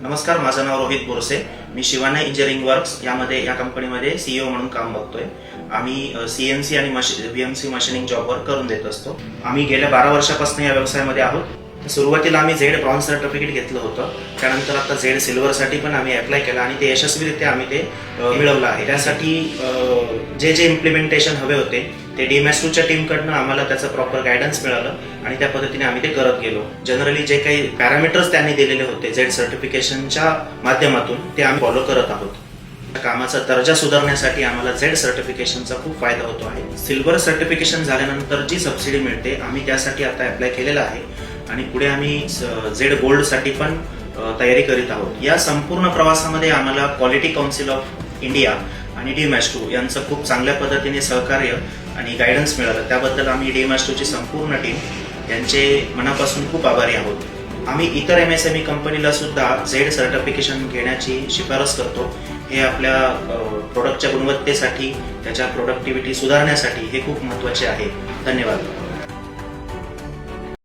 नमस्कार, माझं नाव रोहित बोरसे. मी Sivana engineering works या कंपनीमध्ये सीईओ म्हणून काम बघतोय. आम्ही सीएनसी आणि व्हीएमसी मशीनिंग जॉबवर करून देत असतो. आम्ही गेल्या 12 वर्षापासून या व्यवसायामध्ये आहोत. सुरुवातीला आम्ही झेड ब्रॉन्झ सर्टिफिकेट घेतलं होतं. त्यानंतर आता झेड सिल्वरसाठी पण आम्ही अप्लाय केला आणि ते यशस्वीरित्या आम्ही ते मिळवलं आहे. त्यासाठी जे इम्प्लिमेंटेशन हवे होते ते DMS2च्या टीमकडनं आम्हाला त्याचं प्रॉपर गायडन्स मिळालं आणि त्या पद्धतीने आम्ही ते करत गेलो. जनरली जे काही पॅरामीटर्स त्यांनी दिलेले होते झेड सर्टिफिकेशनच्या माध्यमातून ते आम्ही फॉलो करत आहोत. कामाचा दर्जा सुधारण्यासाठी आम्हाला झेड सर्टिफिकेशनचा खूप फायदा होतो आहे. सिल्वर सर्टिफिकेशन झाल्यानंतर जी सबसिडी मिळते आम्ही त्यासाठी आता अप्लाय केलेला आहे आणि पुढे आम्ही झेड गोल्डसाठी पण तयारी करीत आहोत. या संपूर्ण प्रवासामध्ये आम्हाला क्वालिटी काउन्सिल ऑफ इंडिया आणि DMS2 यांचं खूप चांगल्या पद्धतीने सहकार्य आणि गायडन्स मिळालं. त्याबद्दल आम्ही DMS2ची संपूर्ण टीम यांचे मनापासून खूप आभारी आहोत. आम्ही इतर MSME कंपनीला सुद्धा झेड सर्टिफिकेशन घेण्याची शिफारस करतो. हे आपल्या प्रोडक्टच्या गुणवत्तेसाठी, त्याच्या प्रोडक्टिव्हिटी सुधारण्यासाठी हे खूप महत्त्वाचे आहे. धन्यवाद.